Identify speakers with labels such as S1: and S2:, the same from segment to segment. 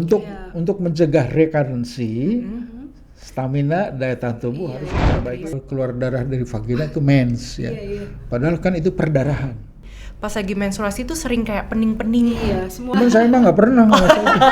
S1: Untuk mencegah rekarensi, stamina daya tahan tubuh harus diperbaiki. Keluar darah dari vagina itu mens ya. Padahal kan itu perdarahan.
S2: Pas lagi menstruasi itu sering kayak pening-pening.
S3: Iya, semua.
S1: Cuman saya mah nggak pernah ngerasain itu.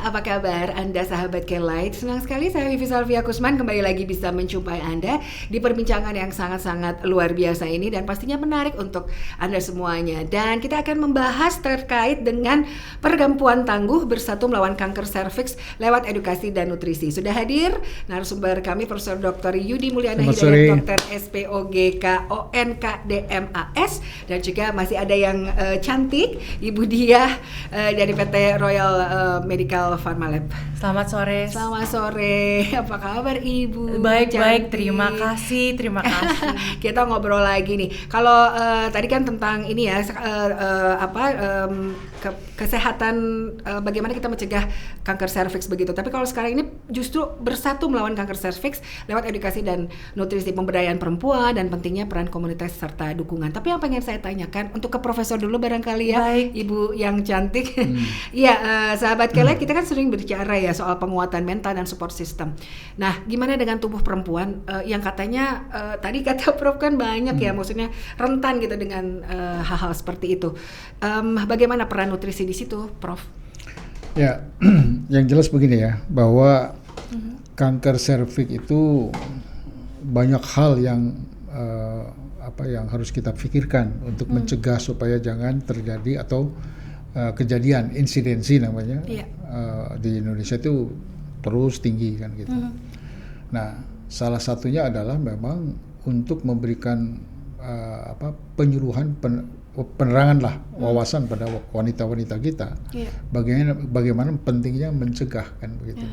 S3: Apa kabar Anda sahabat K-Light? Senang sekali saya Vivi Salvia Kusman kembali lagi bisa menjumpai Anda di perbincangan yang sangat-sangat luar biasa ini dan pastinya menarik untuk Anda semuanya. Dan kita akan membahas terkait dengan perempuan tangguh bersatu melawan kanker serviks lewat edukasi dan nutrisi. Sudah hadir narasumber kami Profesor Dr. Yudi Mulyana Hidayat, Dr. SPOGK ONKDMAS, dan juga masih ada yang cantik Ibu Diah dari PT Royal Medical Pharma Lab.
S2: Selamat sore.
S3: Selamat sore. Apa kabar Ibu?
S2: Baik-baik, terima kasih.
S3: Kita ngobrol lagi nih. Kalau tadi kan tentang ini ya, kesehatan, bagaimana kita mencegah kanker serviks begitu. Tapi kalau sekarang ini justru bersatu melawan kanker serviks lewat edukasi dan nutrisi, pemberdayaan perempuan, dan pentingnya peran komunitas serta dukungan. Tapi yang pengen saya tanyakan untuk ke Profesor dulu barangkali ya.
S2: Baik.
S3: Ibu yang cantik. Iya, sahabat K-Light, kita kan sering berbicara ya soal penguatan mental dan support system. Nah, gimana dengan tubuh perempuan yang katanya tadi kata Prof kan banyak ya, maksudnya rentan gitu dengan hal-hal seperti itu. Bagaimana peran nutrisi di situ, Prof?
S1: Ya, yang jelas begini ya, bahwa kanker serviks itu banyak hal yang yang harus kita pikirkan untuk mencegah supaya jangan terjadi atau kejadian insidensi namanya di Indonesia itu terus tinggi kan gitu. Nah, salah satunya adalah memang untuk memberikan penyuluhan penerangan lah, wawasan pada wanita-wanita kita. Bagaimana pentingnya mencegah kan begitu.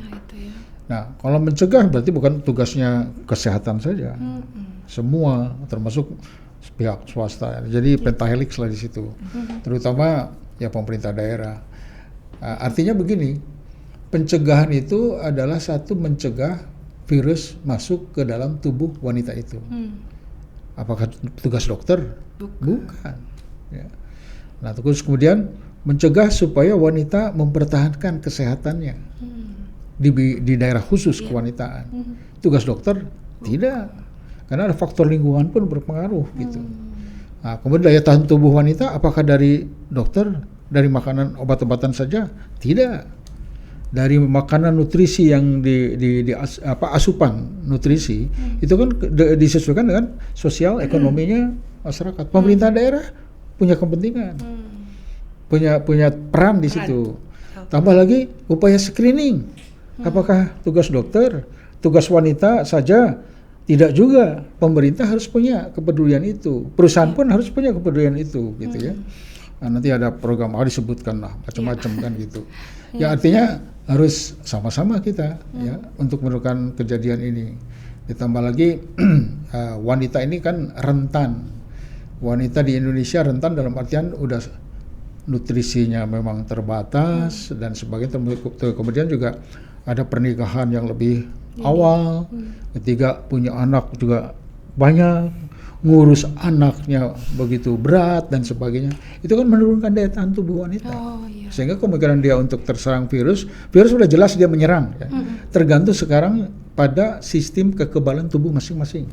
S1: Nah, kalau mencegah berarti bukan tugasnya kesehatan saja. Semua termasuk pihak swasta. Jadi pentahelix lah di situ. Terutama ya pemerintah daerah. Artinya begini, pencegahan itu adalah satu mencegah virus masuk ke dalam tubuh wanita itu. Apakah tugas dokter? Bukan. Ya. Nah, terus kemudian mencegah supaya wanita mempertahankan kesehatannya di daerah khusus kewanitaan. Tugas dokter? Tidak, karena ada faktor lingkungan pun berpengaruh gitu. Nah, kemudian daya tahan tubuh wanita apakah dari dokter, dari makanan obat-obatan saja? Tidak. Dari makanan nutrisi yang asupan nutrisi itu kan disesuaikan dengan sosial ekonominya masyarakat. Pemerintah daerah punya kepentingan, punya peran di situ. Tambah lagi upaya screening. Apakah tugas dokter, tugas wanita saja? Tidak juga. Pemerintah harus punya kepedulian itu. Perusahaan pun harus punya kepedulian itu, gitu ya. Nah, nanti ada program disebutkan lah macam-macam kan gitu. Ya artinya harus sama-sama kita ya untuk menekan kejadian ini. Ditambah lagi wanita ini kan rentan. Wanita di Indonesia rentan dalam artian udah nutrisinya memang terbatas dan sebagainya. Kemudian juga ada pernikahan yang lebih awal, ketiga punya anak juga banyak, ngurus anaknya begitu berat dan sebagainya. Itu kan menurunkan daya tahan tubuh wanita. Sehingga kemungkinan dia untuk terserang virus sudah jelas dia menyerang ya. Tergantung sekarang pada sistem kekebalan tubuh masing-masing.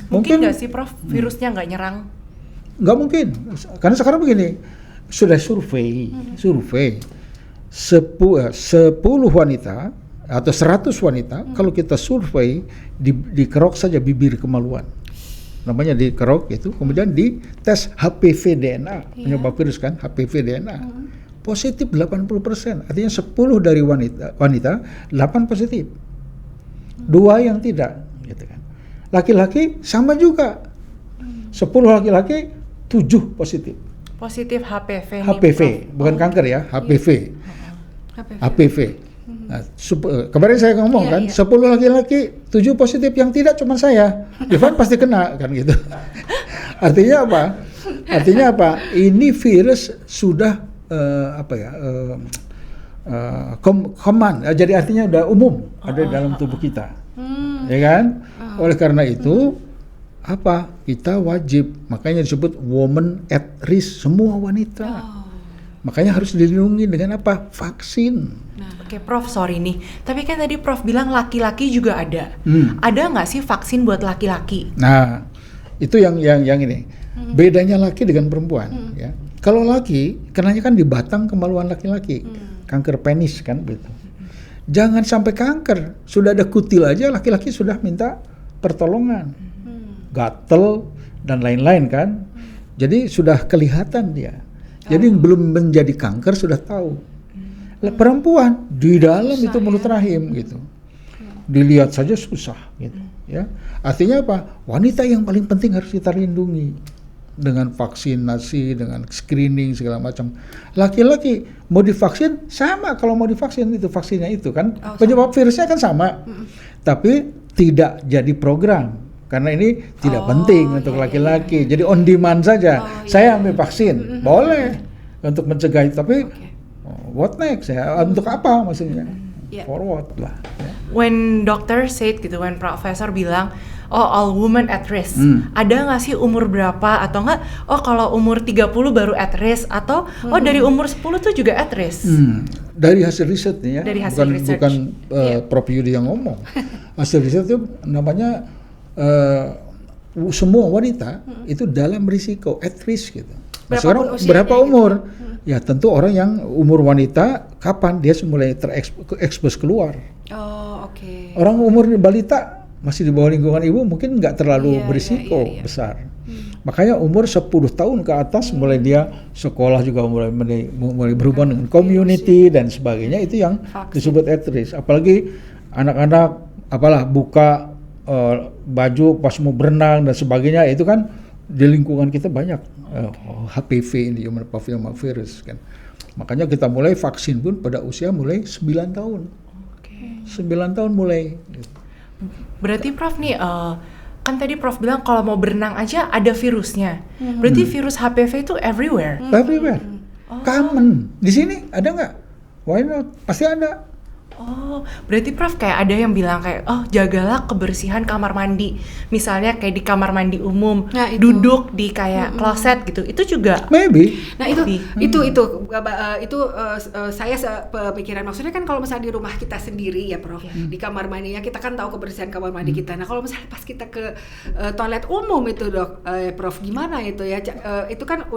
S2: Mungkin nggak sih Prof, virusnya nggak nyerang?
S1: Nggak mungkin, karena sekarang begini, sudah survei 10 wanita atau 100 wanita, kalau kita survei dikerok saja bibir kemaluan, namanya dikerok itu, kemudian dites HPV DNA, penyebab virus kan, HPV DNA, positif 80%, artinya 10 dari wanita 8 positif, 2 yang tidak, gitu kan. Laki-laki sama juga, 10 laki-laki 7 positif.
S2: Positif HPV.
S1: HPV, bukan kanker ya, HPV. HPV. Nah, kemarin saya ngomong kan, 10 laki-laki, 7 positif, yang tidak cuma saya. Ivan pasti kena kan gitu. Artinya apa? Ini virus sudah command. Jadi artinya udah umum ada di dalam tubuh kita. Ya kan? Oleh karena itu kita wajib, makanya disebut woman at risk, semua wanita. Makanya harus dilindungi dengan vaksin.
S2: Oke, Prof, sorry nih. Tapi kan tadi Prof bilang laki-laki juga ada. Ada nggak sih vaksin buat laki-laki?
S1: Nah, itu yang ini. Bedanya laki dengan perempuan. Ya. Kalau laki, kenanya kan di batang kemaluan laki-laki. Kanker penis kan gitu. Jangan sampai kanker. Sudah ada kutil aja, laki-laki sudah minta pertolongan. Gatel dan lain-lain kan. Jadi sudah kelihatan dia. Jadi belum menjadi kanker sudah tahu. Perempuan di dalam susah, itu mulut rahim gitu. Dilihat saja susah gitu ya. Artinya wanita yang paling penting harus kita lindungi dengan vaksinasi, dengan screening segala macam. Laki-laki mau divaksin sama, kalau mau divaksin itu vaksinnya itu kan penyebab virusnya kan sama. Tapi tidak jadi program. Karena ini tidak penting untuk laki-laki, jadi on demand saja. Saya ambil vaksin, boleh untuk mencegah itu, tapi what next ya? Untuk apa maksudnya? Forward lah. Ya.
S2: When doctor said gitu, when profesor bilang, all women at risk, ada nggak sih umur berapa atau nggak? Kalau umur 30 baru at risk atau dari umur 10 tuh juga at risk?
S1: Dari hasil riset nih ya, bukan Prof Yudi yang ngomong. Hasil riset itu namanya semua wanita itu dalam risiko, at risk gitu. Sekarang berapa umur? Ya tentu orang yang umur wanita kapan dia mulai terekspos keluar. Orang umur balita masih di bawah lingkungan ibu mungkin nggak terlalu berisiko besar. Makanya umur 10 tahun ke atas mulai dia sekolah juga mulai berhubungan dengan community dan sebagainya, itu yang disebut at risk. Apalagi anak-anak buka baju pas mau berenang dan sebagainya, itu kan di lingkungan kita banyak HPV, ini human papillomavirus kan. Makanya kita mulai vaksin pun pada usia mulai 9 tahun. 9 tahun mulai.
S2: Berarti Prof nih kan tadi Prof bilang kalau mau berenang aja ada virusnya. Berarti virus HPV itu everywhere.
S1: Everywhere. Common. Di sini ada nggak? Why not? Pasti ada.
S2: Berarti Prof kayak ada yang bilang kayak jagalah kebersihan kamar mandi. Misalnya kayak di kamar mandi umum, duduk di kayak kloset gitu. Itu juga
S1: maybe.
S3: Nah, itu saya pemikiran, maksudnya kan kalau misalnya di rumah kita sendiri ya Prof, di kamar mandinya kita kan tahu kebersihan kamar mandi kita. Nah, kalau misalnya pas kita ke toilet umum itu Dok, Prof, gimana itu ya? Itu kan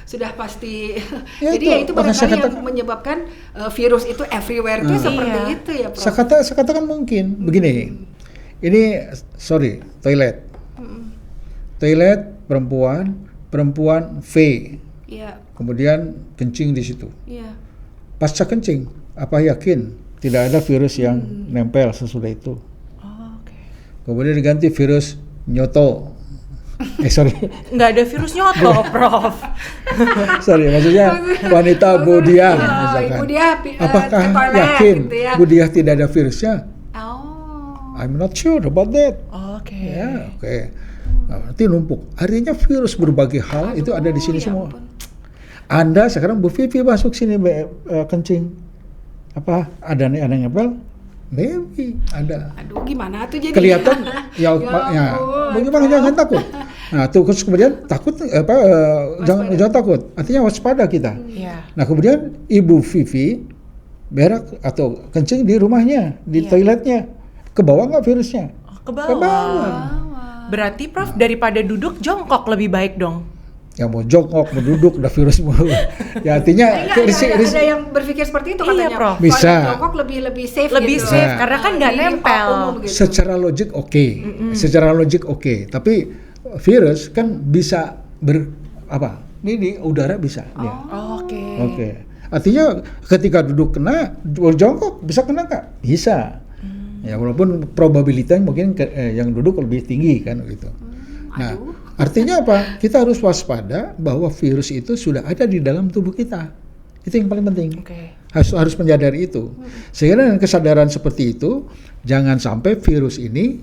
S3: sudah pasti. Jadi itu barangkali yang menyebabkan virus itu everywhere itu seperti itu ya Prof.
S1: Saya katakan mungkin begini. Ini toilet. Toilet perempuan V. Kemudian kencing di situ. Pasca kencing, apa yakin tidak ada virus yang nempel sesudah itu? Kemudian diganti virus nyoto.
S2: Nggak ada virus nyoto, Prof.
S1: Maksudnya wanita Budiah misalkan. Apakah yakin gitu ya? Budiah tidak ada virusnya? I'm not sure about that. Nanti numpuk. Artinya virus berbagai hal itu ada di sini semua. Anda sekarang Bu Vivi masuk sini kencing. Apa ada nempel? Maybe ada.
S3: Aduh, gimana tuh jadi?
S1: Kelihatan bagaimana, jangan takut. Nah, terus kemudian jangan takut. Artinya waspada kita. Nah, kemudian Ibu Vivi berak atau kencing di rumahnya, di toiletnya. Ke bawah nggak virusnya?
S2: Ke bawah. Berarti Prof daripada duduk jongkok lebih baik dong.
S1: Ya mau jongkok, mau duduk, udah virus mulu. Ya artinya
S3: ada yang berfikir seperti itu katanya.
S2: Prof.
S1: Bisa.
S3: Jongkok lebih safe.
S2: Lebih
S3: gitu.
S2: safe karena kan nggak nempel.
S3: Gitu.
S1: Secara logik oke. Tapi virus kan bisa ini di udara bisa. Oke. Artinya ketika duduk kena, jongkok bisa kena nggak? Bisa. Ya walaupun probabilitasnya mungkin yang duduk lebih tinggi kan gitu. Nah, artinya apa? Kita harus waspada bahwa virus itu sudah ada di dalam tubuh kita. Itu yang paling penting. harus menyadari itu. Sehingga dengan kesadaran seperti itu, jangan sampai virus ini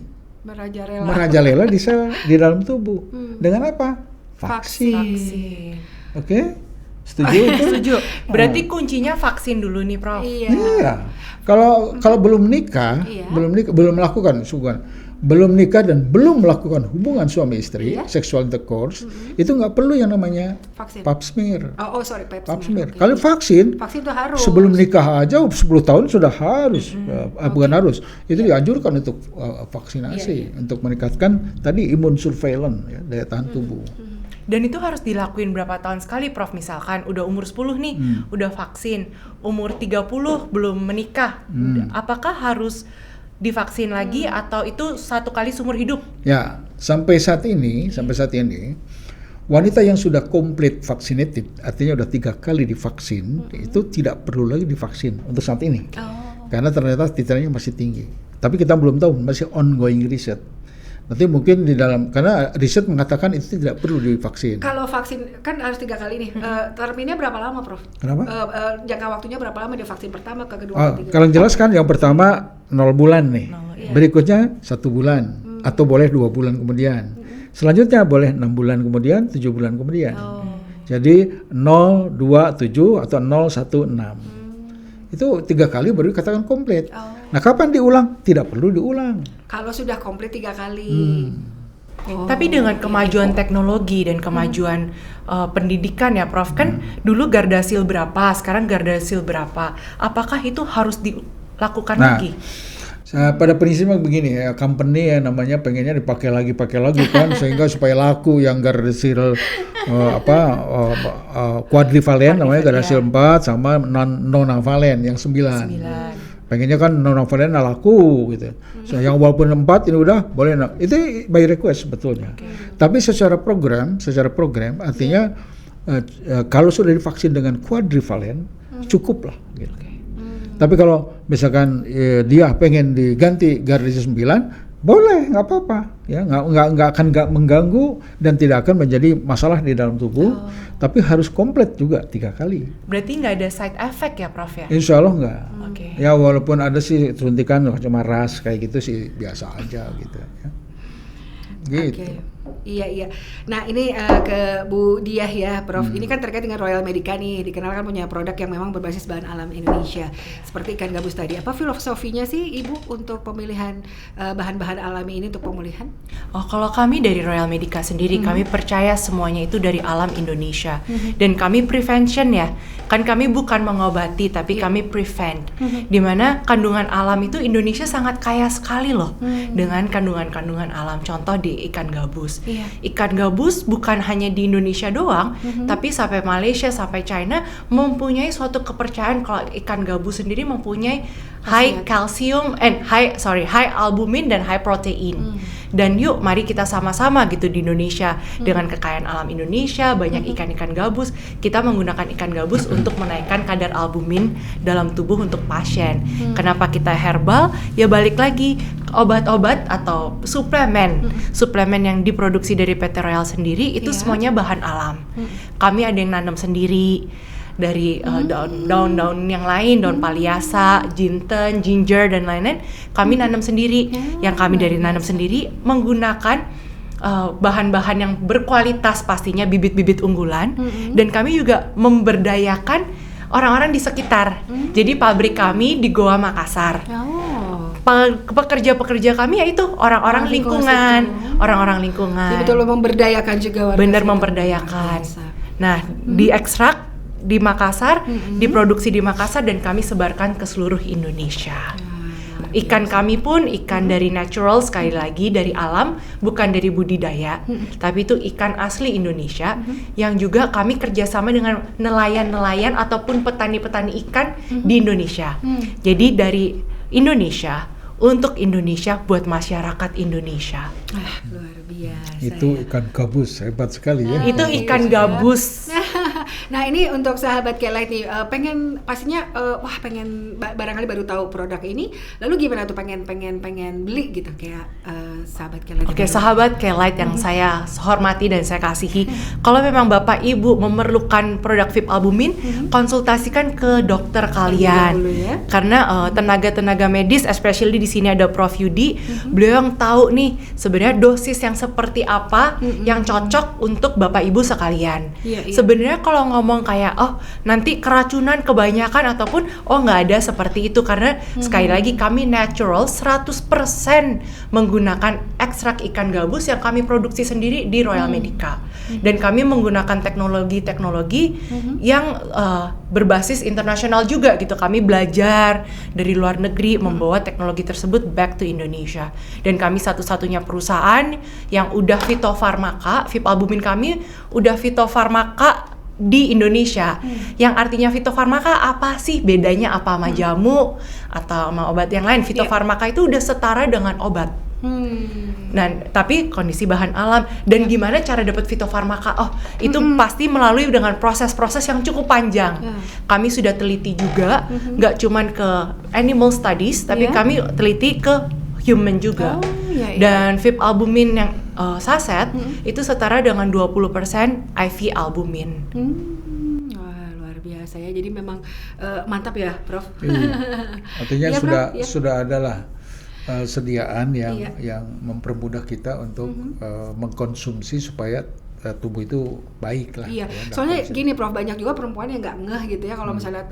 S1: merajalela di dalam tubuh. Dengan apa? Vaksin. Oke? Setuju itu?
S2: Setuju. Berarti kuncinya vaksin dulu nih, Prof.
S1: Iya. Kalau belum nikah, belum melakukan dan belum melakukan hubungan suami istri, sexual intercourse, itu nggak perlu yang namanya pap smear. Pap smear. Kalau vaksin itu harus. Sebelum nikah aja 10 tahun sudah harus, bukan harus. Itu dianjurkan untuk vaksinasi untuk meningkatkan tadi imun surveillance, ya, daya tahan tubuh.
S2: Dan itu harus dilakuin berapa tahun sekali, Prof? Misalkan udah umur 10 nih, udah vaksin, umur 30 belum menikah, apakah harus divaksin lagi atau itu satu kali seumur hidup?
S1: Ya, sampai saat ini wanita yang sudah complete vaccinated, artinya udah 3 kali divaksin, itu tidak perlu lagi divaksin untuk saat ini. Karena ternyata titernya masih tinggi. Tapi kita belum tahu, masih ongoing research. Nanti mungkin di dalam, karena riset mengatakan itu tidak perlu divaksin.
S3: Kalau vaksin kan harus 3 kali nih, terminnya berapa lama, Prof?
S1: Kenapa?
S3: Jangka waktunya berapa lama di vaksin pertama, ke kedua, ketiga?
S1: Kalau jelas kan yang pertama 0 bulan nih, berikutnya 1 bulan, atau boleh 2 bulan kemudian. Selanjutnya boleh 6 bulan kemudian, 7 bulan kemudian. Jadi 0, 2, 7 atau 0, 1, 6. Itu 3 kali baru dikatakan komplit. Nah, kapan diulang? Tidak perlu diulang.
S3: Kalau sudah komplit 3 kali.
S2: Tapi dengan kemajuan teknologi dan kemajuan pendidikan ya, Prof, kan dulu Gardasil berapa, sekarang Gardasil berapa? Apakah itu harus dilakukan lagi?
S1: Pada prinsipnya begini ya, company ya namanya pengennya dipakai lagi kan sehingga supaya laku yang Gardasil quadrivalent namanya Gardasil 4 sama non-valent yang 9. Pengennya kan non-valent laku gitu. So, yang walaupun 4 ini udah boleh, itu by request sebetulnya. Tapi secara program artinya kalau sudah divaksin dengan quadrivalent cukup lah gitu. Tapi kalau misalkan dia pengen diganti Gardasil 9, boleh, nggak apa-apa, ya nggak akan mengganggu dan tidak akan menjadi masalah di dalam tubuh. Tapi harus komplit juga 3 kali.
S2: Berarti nggak ada side effect ya, Prof ya?
S1: Insya Allah nggak. Ya walaupun ada sih suntikan cuma ras kayak gitu sih biasa aja gitu. Ya. Gitu.
S3: Iya. Nah ini ke Bu Diah ya, Prof. Ini kan terkait dengan Royal Medica nih, dikenalkan punya produk yang memang berbasis bahan alam Indonesia, seperti ikan gabus tadi. Apa filosofinya sih Ibu untuk pemilihan bahan-bahan alami ini untuk pemulihan?
S2: Kalau kami dari Royal Medica sendiri, kami percaya semuanya itu dari alam Indonesia. Dan kami prevention ya, kan kami bukan mengobati, tapi kami prevent. Dimana kandungan alam itu Indonesia sangat kaya sekali loh, dengan kandungan-kandungan alam. Contoh di ikan gabus. Ikan gabus bukan hanya di Indonesia doang, tapi sampai Malaysia, sampai China mempunyai suatu kepercayaan kalau ikan gabus sendiri mempunyai high albumin dan high protein. Dan yuk mari kita sama-sama gitu di Indonesia dengan kekayaan alam Indonesia, banyak ikan-ikan gabus, kita menggunakan ikan gabus untuk menaikkan kadar albumin dalam tubuh untuk pasien. Kenapa kita herbal? Ya balik lagi, obat-obat atau suplemen yang diproduksi dari PT Royal sendiri itu semuanya bahan alam. Kami ada yang nanam sendiri dari daun-daun yang lain, daun paliasa, jinten, ginger dan lain-lain. Kami nanam sendiri. Yang kami dari nanam sendiri menggunakan bahan-bahan yang berkualitas, pastinya bibit-bibit unggulan. Dan kami juga memberdayakan orang-orang di sekitar. Jadi pabrik kami di Goa Makassar. Pekerja-pekerja kami yaitu orang-orang lingkungan. Jadi betul memberdayakan juga warga. Benar, memberdayakan. Nah, diekstrak di Makassar, diproduksi di Makassar dan kami sebarkan ke seluruh Indonesia. Ikan kami pun ikan dari natural, sekali lagi dari alam, bukan dari budidaya, tapi itu ikan asli Indonesia yang juga kami kerjasama dengan nelayan-nelayan ataupun petani-petani ikan di Indonesia. Jadi dari Indonesia untuk Indonesia buat masyarakat Indonesia.
S3: Luar biasa.
S1: Itu ikan gabus hebat sekali ya.
S2: Itu ikan gabus.
S3: Nah ini untuk sahabat K-Lite nih, pengen pastinya pengen barangkali baru tahu produk ini, lalu gimana tuh pengen beli gitu kayak sahabat K-Lite.
S2: Oke, sahabat K-Lite yang saya hormati dan saya kasihi, kalau memang Bapak Ibu memerlukan produk VIP Albumin, konsultasikan ke dokter kalian.
S3: Ya.
S2: Karena tenaga-tenaga medis, especially di sini ada Prof Yudi, beliau yang tahu nih sebenarnya dosis yang seperti apa yang cocok untuk Bapak Ibu sekalian.
S3: Iya.
S2: Sebenarnya kalau ngomong kayak nanti keracunan kebanyakan ataupun nggak ada seperti itu, karena sekali lagi kami natural 100% menggunakan ekstrak ikan gabus yang kami produksi sendiri di Royal Medica. Dan kami menggunakan teknologi yang berbasis internasional juga gitu. Kami belajar dari luar negeri membawa teknologi tersebut back to Indonesia. Dan kami satu-satunya perusahaan yang udah fitofarmaka, VIP Albumin kami udah fitofarmaka di Indonesia. Yang artinya fitofarmaka apa sih? Bedanya apa sama jamu atau sama obat yang lain? Fitofarmaka itu udah setara dengan obat. Nah, tapi kondisi bahan alam dan gimana cara dapat fitofarmaka? Itu pasti melalui dengan proses-proses yang cukup panjang. Kami sudah teliti juga, nggak cuman ke animal studies, tapi kami teliti ke human juga. Dan VIP Albumin yang saset itu setara dengan 20% IV albumin.
S3: Wah, luar biasa ya. Jadi memang mantap ya, Prof.
S1: Artinya
S3: Ya, Prof,
S1: sudah adalah sediaan yang mempermudah kita untuk mengkonsumsi supaya tubuh itu baik lah.
S3: Iya, soalnya gini Prof, banyak juga perempuan yang nggak ngeh gitu ya kalau misalnya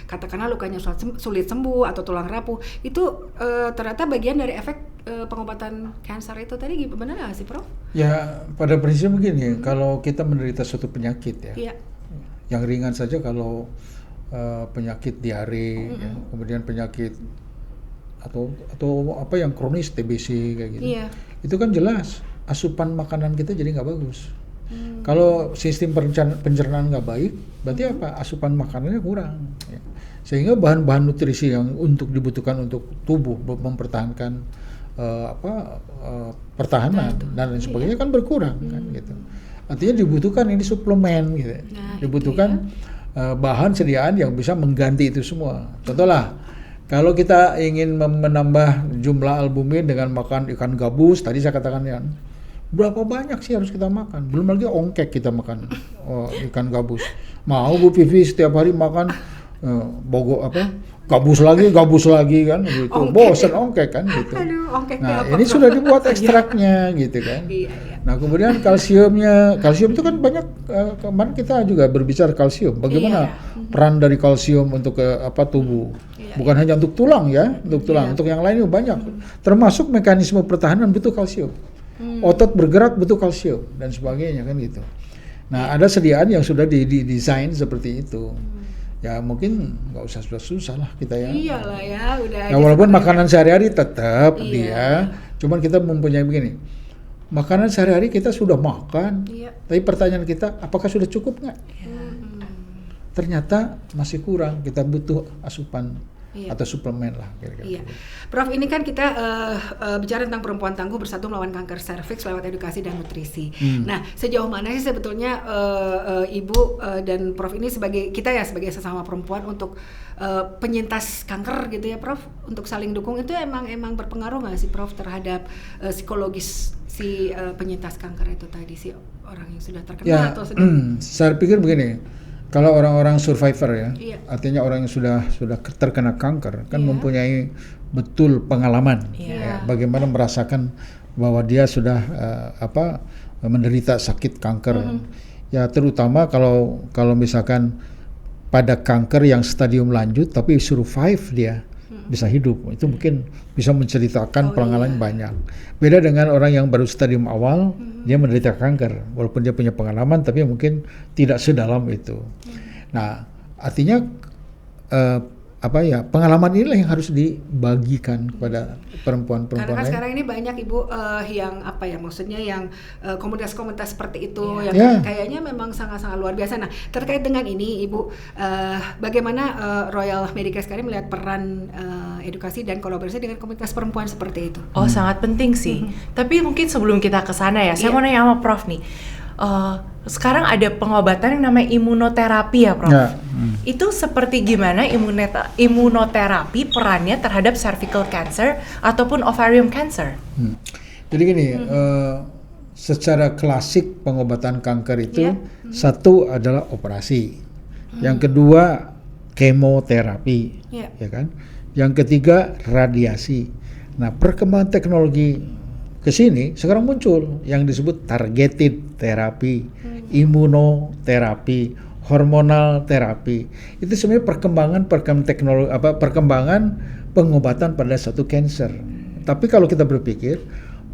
S3: katakanlah lukanya sulit sembuh atau tulang rapuh, itu ternyata bagian dari efek pengobatan kanker itu tadi. Benar nggak sih Prof?
S1: Ya pada prinsipnya begini, kalau kita menderita suatu penyakit ya, yang ringan saja kalau penyakit diare, ya, kemudian penyakit atau apa yang kronis TBC kayak gitu, itu kan jelas asupan makanan kita jadi nggak bagus. Kalau sistem pencernaan nggak baik, berarti apa? Asupan makanannya kurang, ya. Sehingga bahan-bahan nutrisi yang dibutuhkan untuk tubuh mempertahankan pertahanan dan lain sebagainya kan berkurang kan gitu. Artinya dibutuhkan ini suplemen gitu, dibutuhkan bahan sediaan yang bisa mengganti itu semua. Contohlah, kalau kita ingin menambah jumlah albumin dengan makan ikan gabus, tadi saya katakan ya, berapa banyak sih harus kita makan? Belum lagi ongkek kita makan ikan gabus. Mau Bu Vivi setiap hari makan gabus lagi kan gitu. Bosan ongkek kan gitu.
S3: Aduh,
S1: Nah, ini sudah dibuat ekstraknya gitu kan. Nah, kemudian kalsium itu kan banyak, kemarin kita juga berbicara kalsium. Bagaimana peran dari kalsium untuk tubuh? Bukan hanya untuk tulang ya, untuk yang lain banyak. Termasuk mekanisme pertahanan butuh kalsium. Otot bergerak butuh kalsium dan sebagainya kan gitu. Nah, ada sediaan yang sudah didesain seperti itu. Ya mungkin nggak usah susah-susah lah kita ya.
S3: Iyalah ya, udah.
S1: Nah, walaupun makanan sehari-hari tetap dia, cuman kita mempunyai begini. Makanan sehari-hari kita sudah makan, tapi pertanyaan kita, apakah sudah cukup nggak? Ternyata masih kurang, kita butuh asupan atau suplemen lah kira-kira.
S3: Prof, ini kan kita bicara tentang perempuan tangguh bersatu melawan kanker serviks lewat edukasi dan nutrisi. Nah, sejauh mana sih sebetulnya Ibu dan Prof ini sebagai sesama perempuan untuk penyintas kanker gitu ya Prof, untuk saling dukung itu emang berpengaruh nggak sih Prof terhadap psikologis si penyintas kanker itu tadi, si orang yang sudah terkena atau sudah?
S1: Saya pikir begini. Kalau orang-orang survivor ya, artinya orang yang sudah terkena kanker kan mempunyai betul pengalaman, ya, bagaimana merasakan bahwa dia sudah menderita sakit kanker. Ya terutama kalau misalkan pada kanker yang stadium lanjut tapi survive dia bisa hidup, itu mungkin bisa menceritakan pengalaman banyak. Beda dengan orang yang baru stadium awal, dia menderita kanker, walaupun dia punya pengalaman, tapi mungkin tidak sedalam itu. Nah, artinya pengalaman inilah yang harus dibagikan kepada perempuan-perempuan
S3: karena
S1: lain.
S3: Sekarang ini banyak Ibu yang maksudnya yang komunitas-komunitas seperti itu yang kayaknya memang sangat-sangat luar biasa. Nah, terkait dengan ini Ibu, bagaimana Royal Medica sekarang melihat peran edukasi dan kolaborasi dengan komunitas perempuan seperti itu?
S2: Sangat penting sih. Tapi mungkin sebelum kita ke sana ya, saya mau nanya sama Prof nih. sekarang ada pengobatan yang namanya imunoterapi ya, Prof.
S1: Ya.
S2: Itu seperti gimana imunoterapi perannya terhadap cervical cancer ataupun ovarium cancer?
S1: Jadi gini, secara klasik pengobatan kanker itu satu adalah operasi, yang kedua kemoterapi, ya kan, yang ketiga radiasi. Nah, perkembangan teknologi ke sini sekarang muncul yang disebut targeted terapi, imunoterapi, hormonal terapi. Itu sebenarnya perkembangan pengobatan pada satu cancer. Tapi kalau kita berpikir,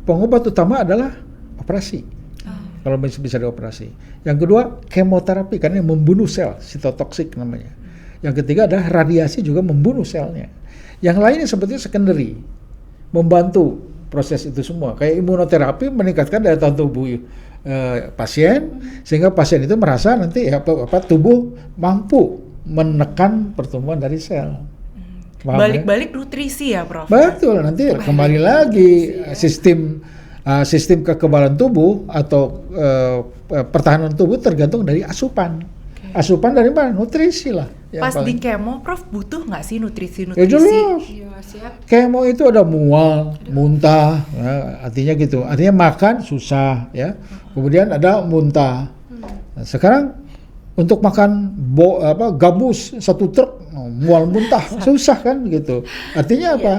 S1: pengobat utama adalah operasi. Kalau bisa dioperasi. Yang kedua, kemoterapi karena membunuh sel, sitotoksik namanya. Yang ketiga adalah radiasi juga membunuh selnya. Yang lainnya sebetulnya secondary, membantu proses itu semua. Kayak imunoterapi meningkatkan daya tahan tubuh pasien, sehingga pasien itu merasa nanti tubuh mampu menekan pertumbuhan dari sel.
S2: Balik-balik nutrisi ya, Prof?
S1: Betul, nanti kembali lagi sistem kekebalan tubuh atau pertahanan tubuh tergantung dari asupan. Asupan dari mana? Nutrisi lah.
S2: Pas di kemo, Prof, butuh nggak sih nutrisi-nutrisi?
S1: Ya jelas. Kemo itu ada mual, muntah, ya, artinya gitu. Artinya makan susah, ya. Kemudian ada muntah. Nah, sekarang untuk makan gabus 1 truk, mual muntah, susah kan gitu. Artinya apa?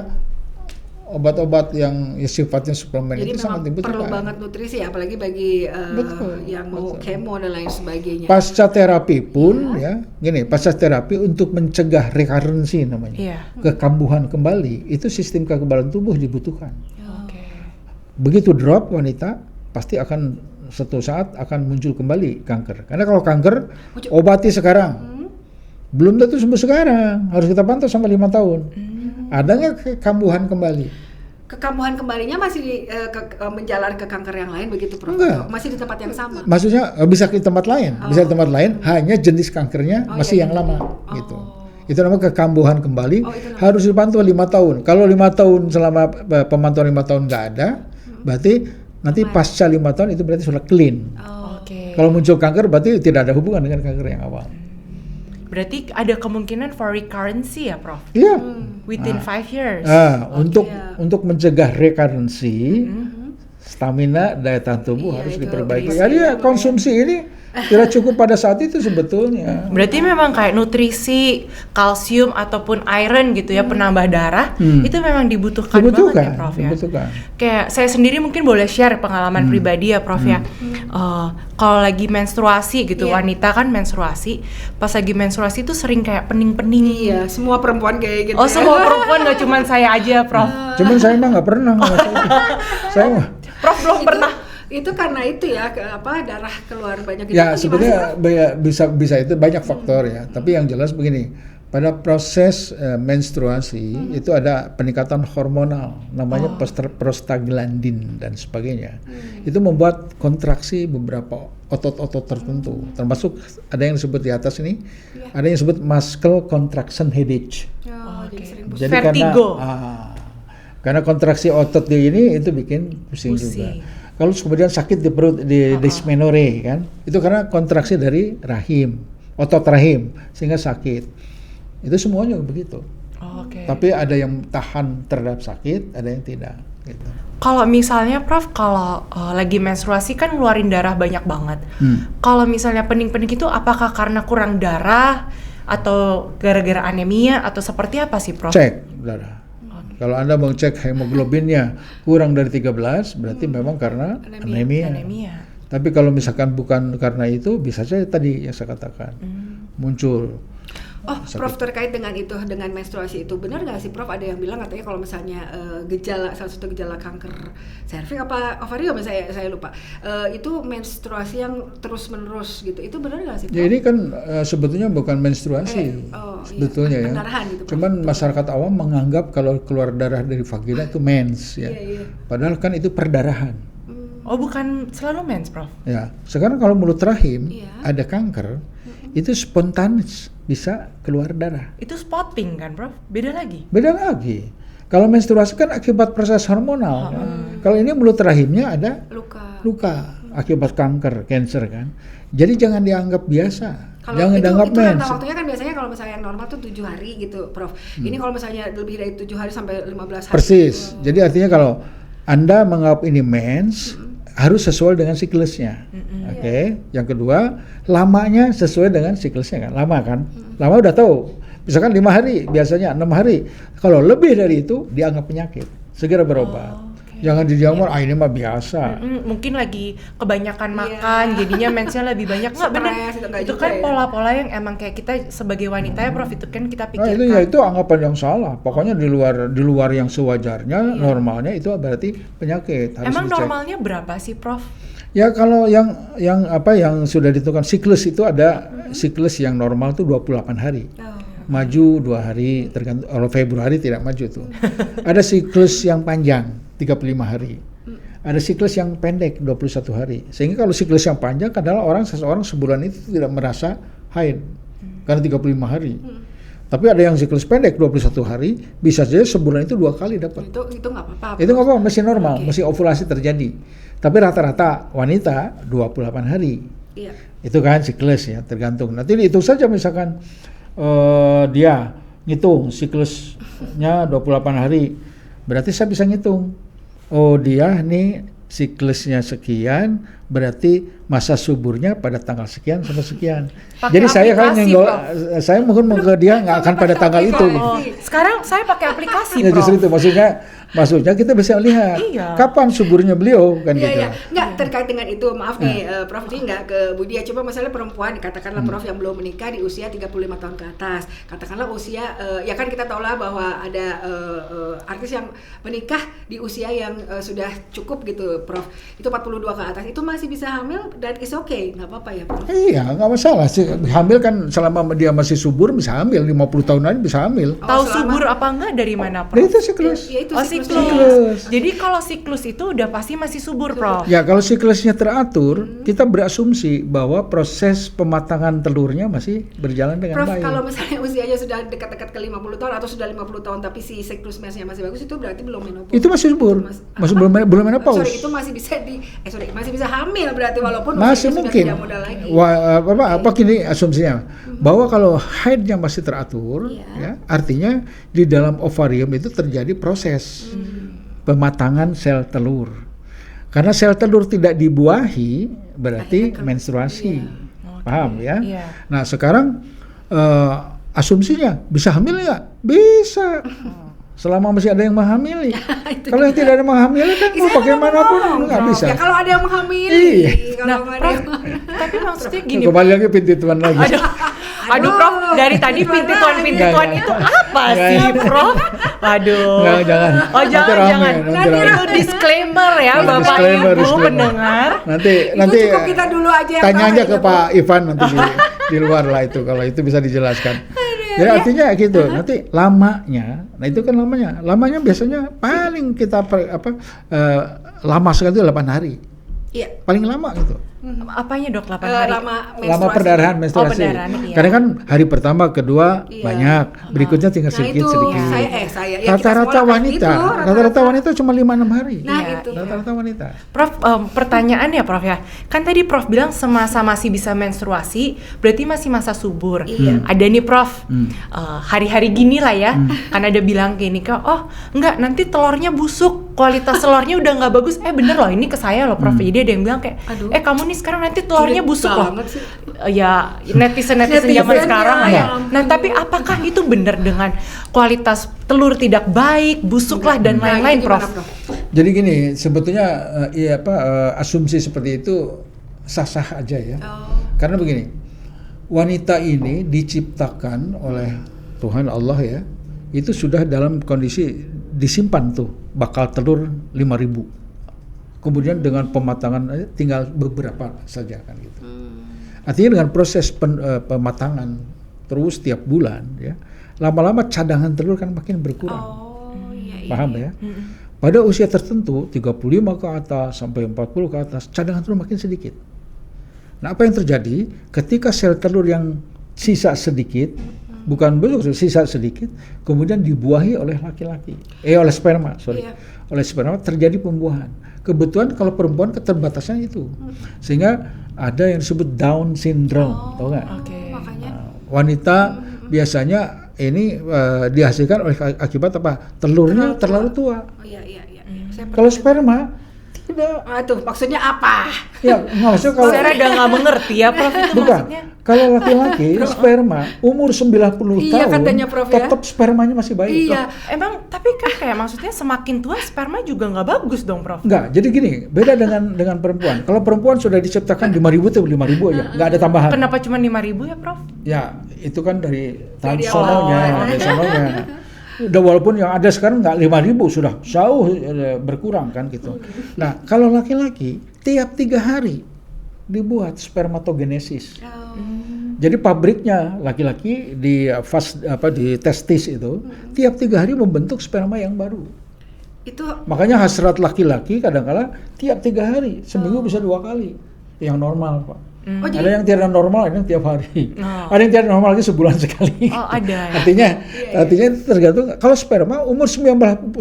S1: Obat-obat yang sifatnya suplemen
S3: jadi
S1: itu sangat dibutuhkan.
S3: Perlu banget nutrisi, apalagi bagi yang mau kemo dan lain sebagainya.
S1: Pasca terapi pun pasca terapi untuk mencegah recurrency namanya, kekambuhan kembali, itu sistem kekebalan tubuh dibutuhkan. Begitu drop wanita, pasti akan suatu saat akan muncul kembali kanker. Karena kalau kanker obati sekarang, belum tentu sembuh sekarang, harus kita pantau sampai 5 tahun. Ada nggak kekambuhan kembali?
S3: Kekambuhan kembalinya masih menjalar ke kanker yang lain begitu, Prof?
S1: Enggak.
S3: Masih di tempat yang sama?
S1: Maksudnya bisa ke tempat lain, bisa di tempat lain, hanya jenis kankernya masih yang lama, gitu. Itu namanya kekambuhan kembali, harus dipantau 5 tahun. Kalau 5 tahun selama pemantauan 5 tahun nggak ada, berarti nanti pasca 5 tahun itu berarti sudah clean. Kalau muncul kanker berarti tidak ada hubungan dengan kanker yang awal.
S2: Berarti ada kemungkinan for recurrency ya, Prof?
S1: Iya.
S2: Within 5 years.
S1: Untuk mencegah recurrency, stamina, daya tahan tubuh harus diperbaiki. Jadi konsumsi ini tidak cukup pada saat itu sebetulnya.
S2: Berarti memang kayak nutrisi, kalsium ataupun iron gitu ya, penambah darah, itu memang dibutuhkan banget ya, Prof ya. Kayak saya sendiri mungkin boleh share pengalaman pribadi ya, Prof ya. Kalau lagi menstruasi gitu, wanita kan menstruasi, pas lagi menstruasi itu sering kayak pening-pening.
S3: Iya, semua perempuan kayak gitu.
S2: Semua perempuan, nggak cuma saya aja, Prof.
S1: Cuman saya mah nggak pernah. Saya mah.
S2: Prof belum pernah.
S3: Itu karena itu ya, darah keluar banyak gitu.
S1: Ya sebenarnya bisa itu banyak faktor ya. Tapi yang jelas begini, pada proses menstruasi itu ada peningkatan hormonal, namanya prostaglandin dan sebagainya. Itu membuat kontraksi beberapa otot-otot tertentu, termasuk ada yang disebut di atas ini, ada yang disebut muscle contraction headache. Jadi
S2: vertigo.
S1: Karena kontraksi otot di ini itu bikin pusing juga. Kalau kemudian sakit di perut, di dysmenorrhea kan, itu karena kontraksi dari rahim, otot rahim, sehingga sakit. Itu semuanya begitu. Tapi ada yang tahan terhadap sakit, ada yang tidak. Gitu.
S2: Kalau misalnya, Prof, kalau lagi menstruasi kan ngeluarin darah banyak banget. Kalau misalnya pening-pening itu, apakah karena kurang darah atau gara-gara anemia atau seperti apa sih, Prof?
S1: Cek darah. Kalau Anda mau cek hemoglobinnya kurang dari 13, berarti memang karena anemia. Tapi kalau misalkan bukan karena itu, bisa saja tadi yang saya katakan muncul.
S3: Prof, terkait dengan itu, dengan menstruasi itu, benar nggak sih, Prof? Ada yang bilang katanya kalau misalnya salah satu gejala kanker serviks apa ovarium, saya lupa, itu menstruasi yang terus menerus gitu. Itu benar nggak sih, Prof?
S1: Ya, ini kan sebetulnya bukan menstruasi, sebetulnya ya.
S3: Gitu,
S1: cuman masyarakat awam menganggap kalau keluar darah dari vagina itu mens ya. Padahal kan itu perdarahan.
S2: Bukan selalu mens, Prof?
S1: Ya, sekarang kalau mulut rahim ada kanker, itu spontanis bisa keluar darah.
S2: Itu spotting kan, Prof? Beda lagi?
S1: Beda lagi. Kalau menstruasi kan akibat proses hormonal. Kalau ini mulut rahimnya ada luka, akibat kanker, cancer kan. Jadi jangan dianggap biasa.
S3: Kalau
S1: Jangan dianggap
S3: itu
S1: mens.
S3: rentang waktunya kan biasanya kalau misalnya yang normal tuh 7 hari gitu, Prof. Ini kalau misalnya lebih dari 7 hari sampai 15 hari.
S1: Persis. Jadi artinya kalau Anda menganggap ini mens, harus sesuai dengan siklusnya. Oke. Yang kedua, lamanya sesuai dengan siklusnya kan. Lama kan? Lama udah tahu. Misalkan 5 hari, biasanya 6 hari. Kalau lebih dari itu dianggap penyakit. Segera berobat. Jangan dijamur, ini mah biasa.
S2: Mungkin lagi kebanyakan makan, jadinya mensnya lebih banyak. Nggak benar.
S3: Stres,
S2: Itu kan pola-pola yang emang kayak kita sebagai wanita ya, Prof, itu kan kita
S1: Nah,
S2: pikirkan.
S1: itu anggapan yang salah. Pokoknya di luar yang sewajarnya, normalnya itu berarti penyakit. Harus
S2: Emang
S1: dicek.
S2: normalnya berapa sih, Prof?
S1: Ya kalau yang sudah ditentukan siklus itu ada siklus yang normal tuh 28 hari. Maju 2 hari, tergantung. Kalau Februari tidak maju tuh. Ada siklus yang panjang 35 hari. Ada siklus yang pendek 21 hari. Sehingga kalau siklus yang panjang adalah seseorang sebulan itu tidak merasa haid karena 35 hari. Tapi ada yang siklus pendek 21 hari, bisa saja sebulan itu 2 kali dapat.
S3: Itu nggak apa-apa.
S1: Itu nggak apa-apa, masih normal, masih ovulasi terjadi. Tapi rata-rata wanita 28 hari.
S3: Iya.
S1: Itu kan siklus ya, tergantung. Nanti dihitung saja misalkan dia ngitung siklusnya 28 hari. Berarti saya bisa ngitung. Oh, dia nih siklusnya sekian, berarti masa suburnya pada tanggal sekian sampai sekian.
S2: Pakai
S1: Jadi saya kan
S2: aplikasi,
S1: nyenggol,
S2: Prof.
S1: saya mungkin ke dia nggak akan pada tanggal itu.
S2: Oh, sekarang saya pakai aplikasi,
S1: Ya
S2: Prof.
S1: justru itu maksudnya kita bisa lihat
S2: Iya.
S1: kapan suburnya beliau kan
S3: Iya,
S1: gitu.
S3: iya. Nggak, terkait dengan itu, maaf nih Prof, ini nggak ke Budi ya. Coba masalah perempuan, katakanlah Prof yang belum menikah di usia 35 tahun ke atas. Katakanlah usia, ya kan kita tahu lah bahwa ada artis yang menikah di usia yang sudah cukup gitu, Prof. Itu 42 ke atas, itu masih bisa hamil dan is okay, nggak apa-apa ya, Prof?
S1: Iya, nggak masalah sih. Hamil kan selama dia masih subur bisa hamil, 50 tahun lagi bisa hamil.
S2: Tahu
S3: selama-
S2: subur apa enggak dari mana,
S1: Nah,
S2: Prof?
S1: itu siklus.
S3: Ya, itu
S2: Oh,
S3: siklusnya.
S2: siklus. Jadi kalau siklus itu udah pasti masih subur, Prof.
S1: Ya, kalau siklusnya teratur, kita berasumsi bahwa proses pematangan telurnya masih berjalan dengan
S3: Prof,
S1: baik.
S3: kalau misalnya usianya sudah dekat-dekat ke 50 tahun atau sudah 50 tahun tapi si siklus mensnya masih bagus, itu berarti belum menopause.
S1: Itu masih subur, masih belum menopause.
S3: Sorry, itu masih bisa masih bisa hamil berarti walaupun
S1: Masih
S3: usianya
S1: mungkin.
S3: sudah tidak muda lagi.
S1: Apa gini asumsinya bahwa kalau haidnya masih teratur, ya, artinya di dalam ovarium itu terjadi proses pematangan sel telur. Karena sel telur tidak dibuahi berarti menstruasi, paham ya?
S2: Iya.
S1: Nah sekarang asumsinya bisa hamil nggak? Bisa. Selama masih ada yang menghamili. Kalau yang tidak ada yang menghamili kan mau bagaimanapun nggak bisa.
S3: Ya kalau ada yang menghamili,
S1: Iya.
S3: kalau
S2: Nah,
S3: nggak ada
S2: Prof,
S3: yang
S2: tapi maksudnya gini,
S1: Kembali lagi pintu-pintuan lagi.
S2: aduh Prof, dari tadi pintuan
S1: Nggak.
S2: itu apa
S1: Nggak,
S2: sih,
S1: ya.
S2: Prof? Waduh.
S1: Nggak, jangan.
S2: Oh,
S1: Nanti
S2: jangan,
S1: rame,
S2: jangan.
S1: nanti rame.
S2: Itu disclaimer ya,
S1: Nah,
S2: Bapak
S1: disclaimer.
S2: Ibu pendengar.
S1: Nanti
S3: Itu cukup kita dulu aja yang
S1: tanya
S3: tahu
S1: aja
S3: aja,
S1: ke Pak Ivan nanti di luar lah itu kalau itu bisa dijelaskan. Jadi artinya gitu. Nanti lamanya, nah itu kan lamanya biasanya paling kita lama sekali itu 8 hari.
S3: Iya.
S1: Paling lama gitu.
S2: Apanya, Dok, 8 hari?
S3: Lama
S1: Lama perdarahan menstruasi.
S2: Oh, perdarahan, iya.
S1: Karena kan hari pertama, kedua
S3: Iya.
S1: banyak, berikutnya tinggal
S3: Nah itu
S1: sedikit.
S3: saya ya, kita
S1: Rata-rata
S3: sekolah
S1: wanita,
S3: gitu,
S1: rata-rata wanita cuma 5-6 hari.
S3: Nah
S2: Iya,
S3: itu.
S1: Rata-rata wanita.
S2: Prof, pertanyaan ya, Prof ya. Kan tadi Prof bilang semasa masih bisa menstruasi, berarti masih masa subur.
S3: Iya.
S2: Ada nih, Prof, hari-hari gini lah ya, kan ada bilang gini, kak, oh enggak, nanti telurnya busuk, kualitas telurnya udah nggak bagus. Bener loh, ini ke saya loh, Prof. Jadi ada yang bilang kayak,
S3: Aduh.
S2: kamu nih sekarang nanti telurnya
S3: Sulit
S2: busuk loh.
S3: banget sih.
S2: Ya netizen zaman
S3: Netizen,
S2: sekarang lah
S3: ya,
S2: ya.
S3: ya
S2: Nah tapi apakah itu benar dengan kualitas telur tidak baik, busuk lah dan
S3: Nah,
S2: lain-lain,
S3: itu gimana,
S2: Prof?
S1: Jadi gini, sebetulnya asumsi seperti itu sah-sah aja ya. Karena begini, wanita ini diciptakan oleh Tuhan Allah ya, itu sudah dalam kondisi disimpan tuh bakal telur 5.000. Kemudian dengan pematangan tinggal beberapa saja kan gitu. Artinya dengan proses pematangan terus tiap bulan ya, lama-lama cadangan telur kan makin berkurang.
S3: Iya.
S1: Paham ya? Pada usia tertentu 35 ke atas sampai 40 ke atas cadangan telur makin sedikit. Nah, apa yang terjadi ketika sel telur yang sisa sedikit, bukan busuk, sisa sedikit, kemudian dibuahi oleh laki-laki, oleh sperma,
S3: Iya.
S1: oleh sperma terjadi pembuahan. kebetulan kalau perempuan keterbatasannya itu, sehingga ada yang disebut Down syndrome, tahu nggak?
S2: Oke.
S3: Makanya
S1: Wanita biasanya ini dihasilkan oleh akibat apa? Telurnya terlalu tua.
S3: oh iya. Saya
S1: Kalau sperma tidak.
S3: tuh maksudnya apa?
S1: Ya, nggak maksudnya kalau
S2: Saya rada nggak mengerti ya Prof itu
S1: bukan.
S2: maksudnya.
S1: Kalau laki-laki sperma umur 90
S3: Iya,
S1: tahun
S3: katanya, Prof, ya.
S1: tetap spermanya masih baik.
S3: Iya.
S2: Emang tapi kan kayak maksudnya semakin tua sperma juga nggak bagus dong Prof.
S1: Enggak, jadi gini, beda dengan perempuan. Kalau perempuan sudah diciptakan 5.000 itu 5.000 aja, enggak ada tambahan.
S2: Kenapa cuma 5.000 ya Prof?
S1: Ya, itu kan dari tahun
S3: Dari
S1: sononya,
S3: awal.
S1: dari sononya. Udah walaupun yang ada sekarang nggak 5.000 sudah jauh berkurang kan gitu. Nah, kalau laki-laki tiap 3 hari dibuat spermatogenesis. Jadi pabriknya laki-laki di di testis itu tiap 3 hari membentuk sperma yang baru.
S3: Itu
S1: Makanya hasrat laki-laki kadang-kala tiap 3 hari, seminggu bisa 2 kali. Yang normal, Pak.
S3: Oh,
S1: Ada
S3: jadi
S1: yang tidak normal, ada yang tiap hari.
S2: Oh.
S1: Ada yang tidak normal lagi sebulan sekali.
S2: Oh, ada ya.
S1: Artinya tergantung. Kalau sperma umur 90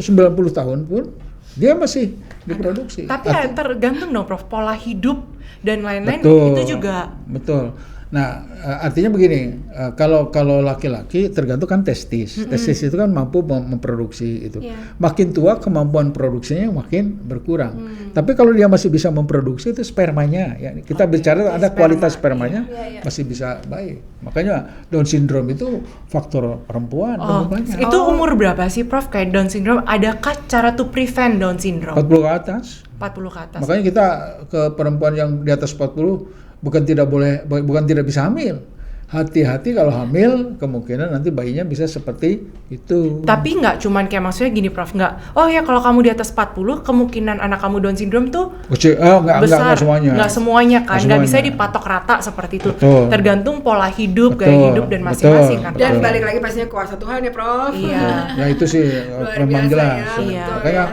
S1: tahun pun dia masih diproduksi.
S2: Tapi ya tergantung dong Prof, pola hidup dan lain-lain
S1: Betul,
S2: itu juga.
S1: betul. Nah, artinya begini, kalau laki-laki tergantung kan testis. Testis itu kan mampu memproduksi itu.
S3: Iya.
S1: Makin tua kemampuan produksinya makin berkurang. Tapi kalau dia masih bisa memproduksi itu spermanya, ya kita bicara ada kualitas spermanya masih bisa baik. Makanya Down syndrome itu faktor perempuan lebih banyak.
S2: Itu umur berapa sih Prof kayak Down syndrome? Adakah cara to prevent Down syndrome?
S1: 40 ke atas.
S2: 40 ke atas.
S1: Makanya kita ke perempuan yang di atas 40 bukan tidak bisa hamil. Hati-hati kalau hamil, kemungkinan nanti bayinya bisa seperti itu.
S2: Tapi nggak cuman kayak maksudnya gini Prof, nggak, oh ya kalau kamu di atas 40 kemungkinan anak kamu Down syndrome tuh besar.
S1: Enggak semuanya.
S2: Nggak semuanya kan, nggak bisa
S1: semuanya.
S2: dipatok rata seperti itu.
S1: Betul.
S2: Tergantung pola hidup,
S1: Betul,
S2: gaya hidup dan masing-masing kan.
S3: dan
S1: Betul.
S3: balik lagi pastinya kuasa Tuhan ya Prof.
S2: Iya.
S1: Ya itu sih
S3: Luar
S1: memang
S3: biasa
S1: jelas.
S3: ya,
S2: Iya.
S1: Makanya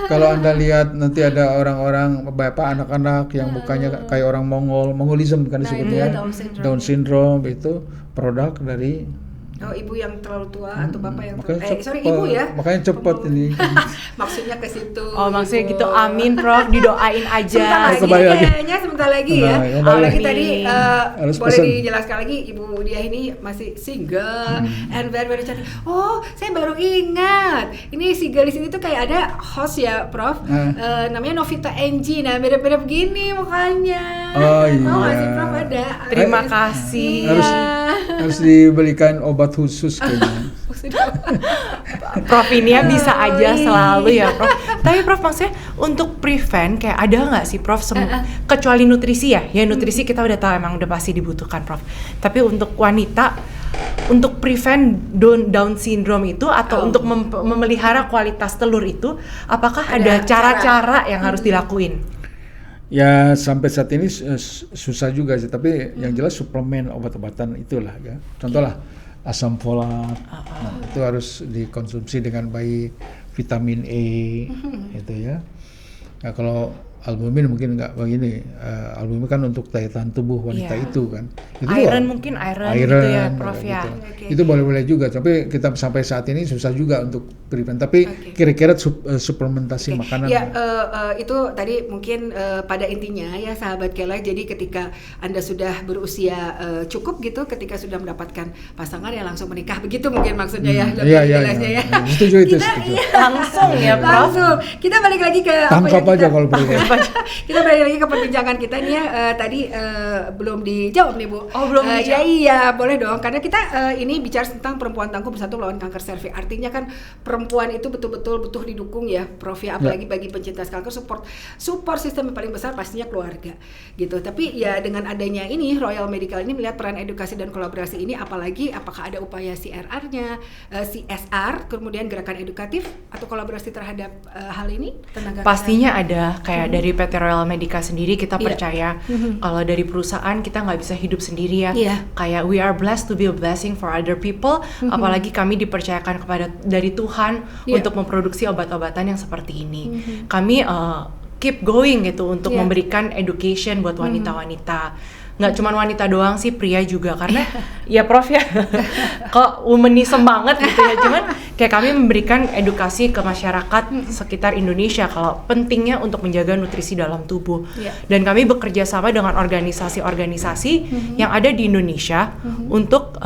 S1: kalau Anda lihat nanti ada orang-orang bapak anak-anak yang mukanya kayak orang Mongolism kan disebutnya.
S3: Down syndrome.
S1: Down syndrome itu produk dari
S3: Oh, ibu yang terlalu tua atau bapak yang
S1: makanya
S3: sorry
S1: cepet.
S3: ibu ya.
S1: Makanya cepet ini.
S3: Maksudnya ke situ.
S2: Oh maksudnya
S3: Ibu.
S2: gitu, amin Prof, didoain aja.
S3: Sebentar lagi,
S1: Kembali lagi.
S3: kayaknya sebentar lagi ya.
S1: Kembali
S3: Lagi
S2: lagi.
S3: tadi
S1: Harus
S3: boleh
S1: pesen.
S3: dijelaskan lagi Ibu Diah ini masih single and very cantik. Oh, saya baru ingat. Ini single di sini tuh kayak ada host ya, Prof. Namanya Novita Enji. Nah, mirip-mirip gini mukanya.
S1: Oh,
S3: Tahu nggak
S1: iya.
S3: sih, Prof, ada.
S2: Terima kasih.
S1: Harus dibelikan obat khusus kayaknya.
S2: Prof ini ya bisa aja
S3: iya.
S2: selalu ya Prof. Tapi Prof maksudnya untuk prevent kayak ada nggak sih Prof kecuali nutrisi ya? Ya nutrisi kita udah tahu emang udah pasti dibutuhkan Prof. Tapi untuk wanita untuk prevent Down syndrome itu atau untuk memelihara kualitas telur itu, apakah ada cara-cara yang harus dilakuin?
S1: Ya sampai saat ini susah juga sih, tapi yang jelas suplemen obat-obatan itulah ya. Contoh lah asam folat, nah, itu harus dikonsumsi dengan baik, vitamin E, itu ya. Nah, kalau albumin mungkin nggak begini, albumin kan untuk daya tahan tubuh wanita
S2: Iya.
S1: itu kan. Itu
S2: Iron
S1: loh.
S2: mungkin iron gitu ya Prof ya.
S1: gitu.
S3: Oke.
S1: Itu boleh-boleh juga, tapi kita sampai saat ini susah juga untuk prevent. Tapi kira-kira suplementasi makanan.
S3: Ya, itu tadi mungkin pada intinya ya sahabat Kela. Jadi ketika Anda sudah berusia cukup gitu, ketika sudah mendapatkan pasangan ya langsung menikah, begitu mungkin maksudnya ya. Lebih
S1: Iya,
S3: jelasnya ya.
S1: Setuju itu.
S3: Kita,
S1: Setuju.
S3: iya.
S2: Langsung ya Prof.
S3: Langsung. Kita balik lagi ke
S1: Tangkap
S3: apa yang
S1: aja kalau perlu.
S3: kita balik lagi ke perbincangan kita nih ya. Tadi belum dijawab nih Bu.
S2: Oh, belum
S3: Ya
S2: dijawab.
S3: iya, boleh dong. Karena kita ini bicara tentang perempuan tangguh bersatu lawan kanker serviks. Artinya kan perempuan itu betul-betul butuh didukung ya, Prof ya. Apalagi bagi pencinta kanker, support sistem yang paling besar pastinya keluarga gitu. Tapi ya dengan adanya ini Royal Medical ini melihat peran edukasi dan kolaborasi ini, apalagi apakah ada upaya CRR-nya, CSR, kemudian gerakan edukatif atau kolaborasi terhadap hal ini tentang kanker
S2: Pastinya ada, kayak dari PT Royal Medica sendiri kita
S3: Iya.
S2: percaya kalau dari perusahaan kita nggak bisa hidup sendiri ya.
S3: Iya.
S2: Kayak we are blessed to be a blessing for other people. Apalagi kami dipercayakan kepada dari Tuhan
S3: Iya.
S2: untuk memproduksi obat-obatan yang seperti ini. Kami keep going gitu untuk
S3: Iya.
S2: memberikan education buat wanita-wanita. Nggak cuma wanita doang sih, pria juga, karena ya Prof ya kok womanism banget gitu ya, cuman kayak kami memberikan edukasi ke masyarakat sekitar Indonesia kalau pentingnya untuk menjaga nutrisi dalam tubuh.
S3: Iya.
S2: Dan kami bekerja sama dengan organisasi-organisasi yang ada di Indonesia untuk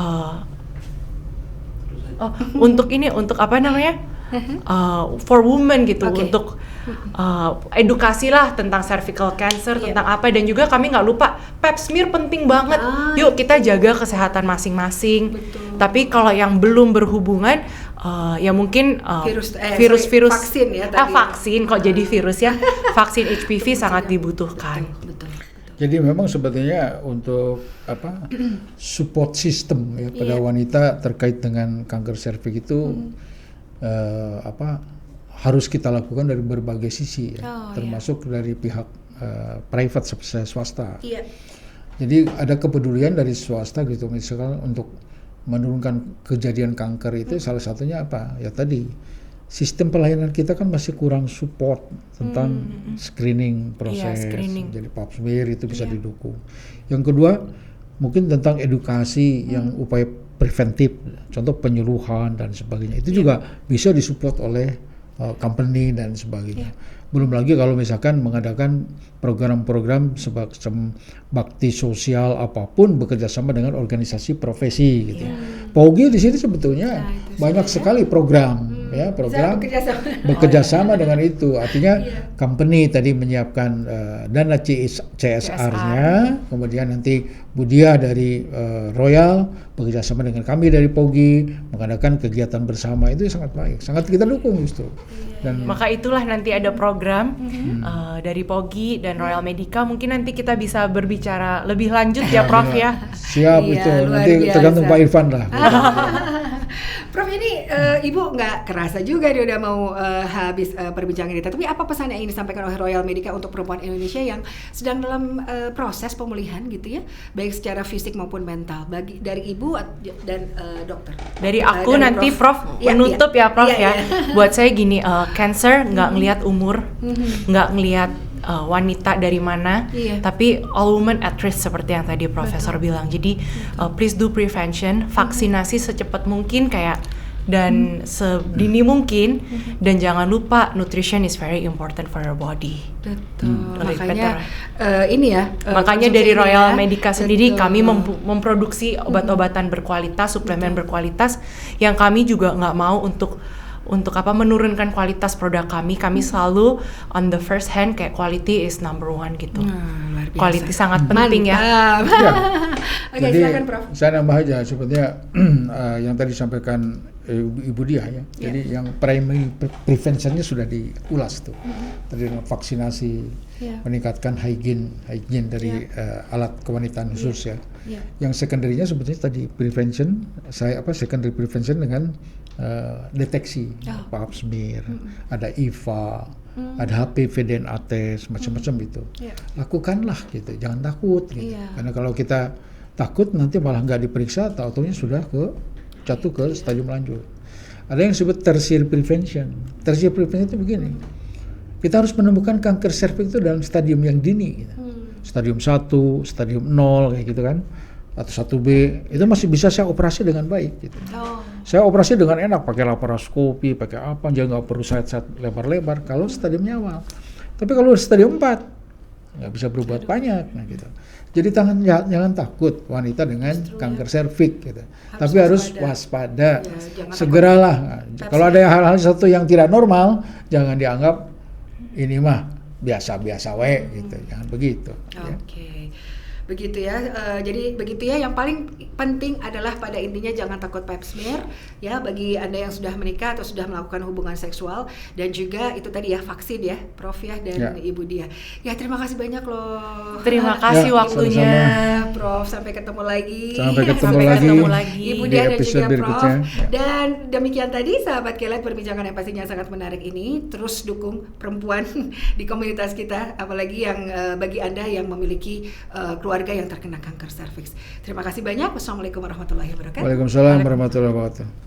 S2: untuk apa namanya, for women gitu,
S3: Oke.
S2: untuk edukasi lah tentang cervical cancer,
S3: Iya.
S2: tentang apa, dan juga kami nggak lupa pap smear penting banget. Yuk kita jaga kesehatan masing-masing.
S3: Betul.
S2: Tapi kalau yang belum berhubungan, ya mungkin virus-virus
S3: vaksin ya tadi.
S2: vaksin kok jadi virus ya. Vaksin HPV sangat dibutuhkan.
S3: Betul.
S1: Jadi memang sebetulnya untuk support system ya pada wanita terkait dengan kanker serviks itu harus kita lakukan dari berbagai sisi ya, termasuk dari pihak private swasta.
S3: Iya.
S1: Jadi ada kepedulian dari swasta gitu, misalkan untuk menurunkan kejadian kanker itu salah satunya apa? Ya tadi sistem pelayanan kita kan masih kurang support tentang screening proses.
S2: screening.
S1: Jadi pap smear itu bisa didukung. Yang kedua mungkin tentang edukasi yang upaya preventif, contoh penyuluhan dan sebagainya. Itu juga bisa disupport oleh company dan sebagainya. Belum lagi kalau misalkan mengadakan program-program semacam bakti sosial apapun bekerja sama dengan organisasi profesi gitu. POGI di sini sebetulnya banyak sekali program program bekerja sama dengan itu. Artinya company tadi menyiapkan dana CSR-nya, kemudian nanti Budia dari Royal bekerja sama dengan kami dari POGI mengadakan kegiatan bersama. Itu sangat baik, sangat kita dukung justru. Dan
S2: Maka itulah nanti ada program dari POGI dan Royal Medica. Mungkin nanti kita bisa berbicara lebih lanjut ya Prof ya.
S1: siap
S3: Iya,
S1: itu
S3: luar
S1: nanti
S3: biasa.
S1: tergantung Pak Irfan lah.
S3: Prof, ini Ibu nggak kerasa juga dia udah mau habis perbincangan kita. Tapi apa pesan yang ingin disampaikan oleh Royal Medica untuk perempuan Indonesia yang sedang dalam proses pemulihan gitu ya, baik secara fisik maupun mental, dari Ibu dan dokter?
S2: Dari aku
S3: Dari
S2: nanti Prof menutup ya Prof ya. Buat saya gini, cancer nggak ngelihat umur, nggak ngelihat wanita dari mana, tapi all women at risk seperti yang tadi Profesor bilang. Jadi please do prevention, vaksinasi secepat mungkin dan sedini mungkin, dan jangan lupa nutrition is very important for your body.
S3: Betul.
S2: Makanya
S3: ini ya.
S2: makanya dari
S3: konsumsi
S2: Royal
S3: ini ya.
S2: Medica sendiri
S3: Betul.
S2: kami memproduksi obat-obatan berkualitas, suplemen berkualitas yang kami juga nggak mau untuk menurunkan kualitas produk kami. Kami selalu on the first hand kayak quality is number one gitu.
S3: Luar biasa.
S2: Quality sangat penting ya.
S3: Mantap.
S1: Ya.
S3: Oke,
S1: Jadi
S3: silakan Prof.
S1: saya nambah aja sepertinya yang tadi disampaikan Ibu Dia ya. Jadi yang primary preventionnya sudah diulas tuh. Tadi dengan vaksinasi, meningkatkan hygiene dari alat kewanitaan khusus ya. Yang secondary-nya sebetulnya tadi prevention, secondary prevention dengan deteksi, pap smear, ada IVA, ada HPV DNA test, macam-macam itu. Lakukanlah gitu, jangan takut gitu. Karena kalau kita takut nanti malah nggak diperiksa, tahu-taunya sudah jatuh ke stadium lanjut. Ada yang disebut tertiary prevention. Tertiary prevention itu begini, kita harus menemukan kanker serviks itu dalam stadium yang dini gitu. Stadium 1, stadium 0 kayak gitu kan, atau 1B, itu masih bisa saya operasi dengan baik gitu. Saya operasi dengan enak, pakai laparoskopi, pakai apa, jangan nggak perlu sayat-sayat lebar-lebar kalau stadiumnya awal. Tapi kalau stadium 4 nggak bisa berbuat banyak, nah gitu. Jadi jangan takut wanita dengan kanker serviks gitu. Tapi harus waspada. Segeralah. Kalau ada hal-hal satu yang tidak normal, jangan dianggap ini mah biasa-biasa gitu. Jangan begitu.
S3: Oke. Begitu ya, jadi begitu ya, yang paling penting adalah pada intinya jangan takut pap smear ya, bagi Anda yang sudah menikah atau sudah melakukan hubungan seksual, dan juga itu tadi ya vaksin ya Prof ya, dan Ibu Dia ya. Terima kasih banyak loh.
S2: Terima kasih waktunya
S1: sama-sama.
S3: Prof, sampai ketemu lagi.
S1: Sampai ketemu
S2: lagi
S3: Ibu
S1: di
S3: Dia dan
S1: episode
S3: juga Prof
S1: berikutnya.
S3: Dan demikian tadi sahabat Kelet, perbincangan yang pastinya sangat menarik ini. Terus dukung perempuan di komunitas kita, apalagi yang bagi Anda yang memiliki keluarga yang terkena kanker serviks. Terima kasih banyak. Wassalamualaikum warahmatullahi wabarakatuh.
S1: Waalaikumsalam warahmatullahi wabarakatuh.